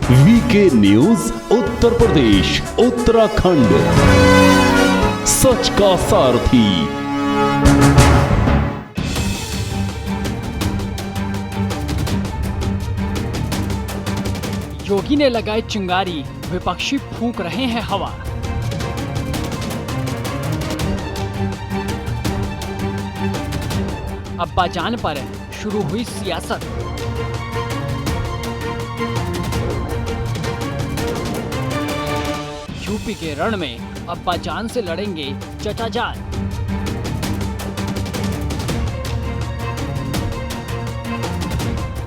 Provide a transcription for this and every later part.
VK news Uttar Pradesh Uttarakhand, सच का सारथी। योगी ने लगाई चिंगारी, विपक्षी फूंक रहे हैं हवा। अब्बाजान पर शुरू हुई सियासत। यूपी के रण में अब्बाजान से लड़ेंगे चचा जान।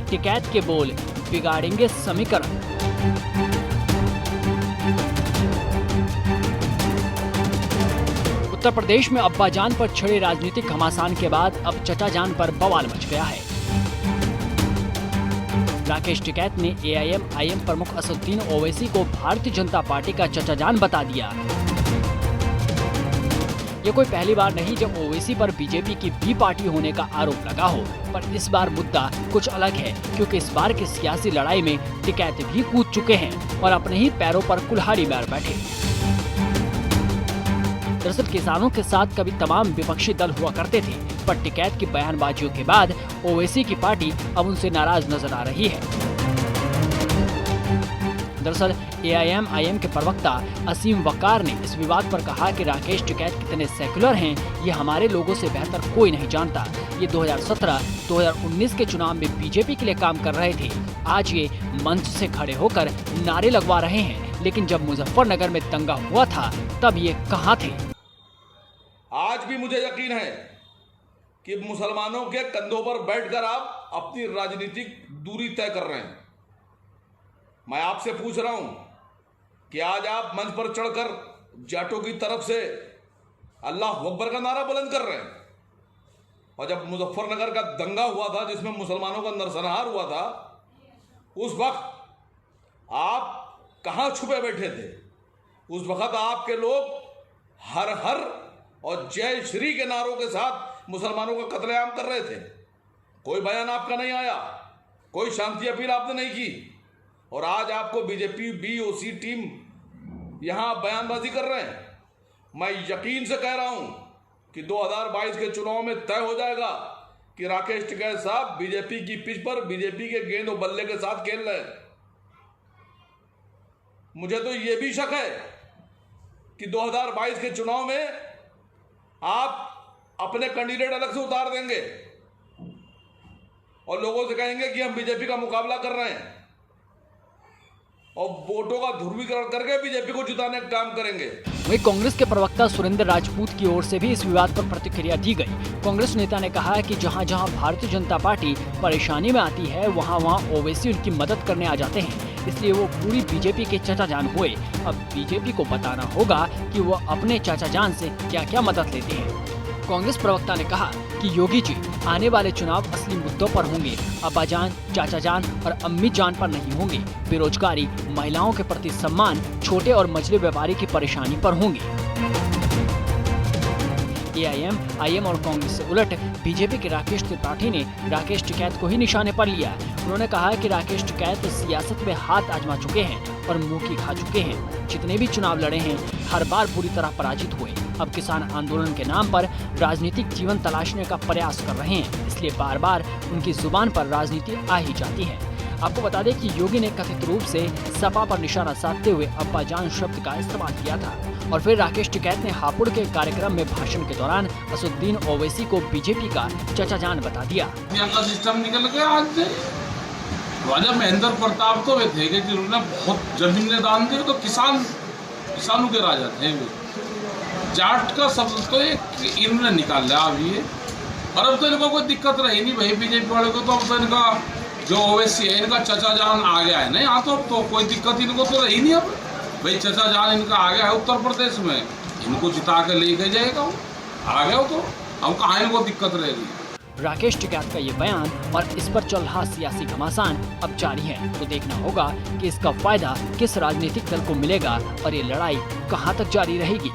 टिकैत के बोल बिगाड़ेंगे समीकरण। उत्तर प्रदेश में अब्बाजान पर छिड़े राजनीतिक घमासान के बाद अब चचा जान पर बवाल मच गया है। राकेश टिकैत ने AIM प्रमुख असदुद्दीन ओवैसी को भारतीय जनता पार्टी का चचा जान बता दिया। ये कोई पहली बार नहीं जब ओवैसी पर बीजेपी की बी पार्टी होने का आरोप लगा हो, पर इस बार मुद्दा कुछ अलग है, क्योंकि इस बार की सियासी लड़ाई में टिकैत भी कूद चुके हैं और अपने ही पैरों पर कुल्हाड़ी मार बैठे। दरअसल किसानों के साथ कभी तमाम विपक्षी दल हुआ करते थे, पर टिकैत की बयानबाजियों के बाद ओवैसी की पार्टी अब उनसे नाराज नजर आ रही है। दरअसल AIM के प्रवक्ता असीम वकार ने इस विवाद पर कहा कि राकेश टिकैत कितने सेक्युलर हैं, ये हमारे लोगों से बेहतर कोई नहीं जानता। ये 2017-2019 के चुनाव में बीजेपी के लिए काम कर रहे थे। आज ये मंच से खड़े होकर नारे लगवा रहे हैं, लेकिन जब मुजफ्फरनगर में दंगा हुआ था तब ये कहाँ थे? आज भी मुझे यकीन है कि मुसलमानों के कंधों पर बैठकर आप अपनी राजनीतिक दूरी तय कर रहे हैं। मैं आपसे पूछ रहा हूं कि आज आप मंच पर चढ़कर जाटों की तरफ से अल्लाह अकबर का नारा बुलंद कर रहे हैं, और जब मुजफ्फरनगर का दंगा हुआ था जिसमें मुसलमानों का नरसंहार हुआ था, उस वक्त आप कहां छुपे बैठे थे? उस वक्त आपके लोग हर हर और जय श्री के नारों के साथ मुसलमानों का कत्लेआम कर रहे थे। कोई बयान आपका नहीं आया, कोई शांति अपील आपने नहीं की, और आज आपको बीजेपी BOC टीम यहां बयानबाजी कर रहे हैं। मैं यकीन से कह रहा हूं कि 2022 के चुनाव में तय हो जाएगा कि राकेश टिकैत साहब बीजेपी की पिच पर बीजेपी के गेंद और बल्ले के साथ खेल रहे हैं। मुझे तो यह भी शक है कि 2022 के चुनाव में आप अपने कैंडिडेट अलग से उतार देंगे और लोगों से कहेंगे कि हम बीजेपी का मुकाबला कर रहे हैं, और वोटों का ध्रुवीकरण करके बीजेपी को जिताने का काम करेंगे। वहीं कांग्रेस के प्रवक्ता सुरेंद्र राजपूत की ओर से भी इस विवाद पर प्रतिक्रिया दी गई। कांग्रेस नेता ने कहा कि जहां जहां भारतीय जनता पार्टी परेशानी में आती है, वहां वहां ओवैसी उनकी मदद करने आ जाते हैं, इसलिए वो पूरी बीजेपी के चाचा जान हुए। अब बीजेपी को बताना होगा कि वो अपने चाचा जान से क्या क्या मदद लेते हैं। कांग्रेस प्रवक्ता ने कहा कि योगी जी आने वाले चुनाव असली मुद्दों पर होंगे, अब्बाजान, चाचा जान और अम्मी जान पर नहीं होंगे। बेरोजगारी, महिलाओं के प्रति सम्मान, छोटे और मझले व्यापारी की परेशानी पर होंगे। AIM और कांग्रेस से उलट बीजेपी के राकेश त्रिपाठी ने राकेश टिकैत को ही निशाने पर लिया। उन्होंने कहा कि राकेश टिकैत सियासत में हाथ आजमा चुके हैं और मुंह की खा चुके हैं। जितने भी चुनाव लड़े हैं, हर बार पूरी तरह पराजित हुए। अब किसान आंदोलन के नाम पर राजनीतिक जीवन तलाशने का प्रयास कर रहे हैं, इसलिए बार बार उनकी जुबान पर राजनीति आ ही जाती है। आपको बता दें कि योगी ने कथित रूप से सपा पर निशाना साधते हुए अब्बाजान शब्द का इस्तेमाल किया था, और फिर राकेश टिकैत ने हापुड़ के कार्यक्रम में भाषण के दौरान असदुद्दीन ओवैसी को बीजेपी का चचा जान बता दिया। सिस्टम निकल गया आज से। राजा महेंद्र प्रताप तो वे थे कि उन्होंने बहुत जमीनें दान दी, तो किसानों के राजा थे वे। जाट का शब्द तो एक इन्होंने निकाल लिया अभी, और अब तो इनको कोई दिक्कत रही नहीं भाई बीजेपी वाले को। तो अब तो इनका जो ओवैसी है, इनका चचा जान आ गया है ना यहाँ, तो कोई दिक्कत इनको तो रही नहीं। अब भाई चचा जान इनका आ गया है उत्तर प्रदेश में, इनको जिता के लेके जाएगा, आ गया तो अब कहाँ इनको दिक्कत रहेगी। राकेश टिकैत का ये बयान और इस पर चल रहा सियासी घमासान अब जारी है, तो देखना होगा कि इसका फायदा किस राजनीतिक दल को मिलेगा और ये लड़ाई कहां तक जारी रहेगी।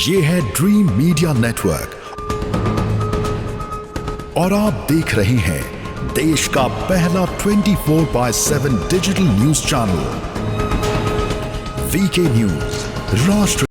ये है ड्रीम मीडिया नेटवर्क और आप देख रहे हैं देश का पहला 24/7 digital news channel VK news, राष्ट्र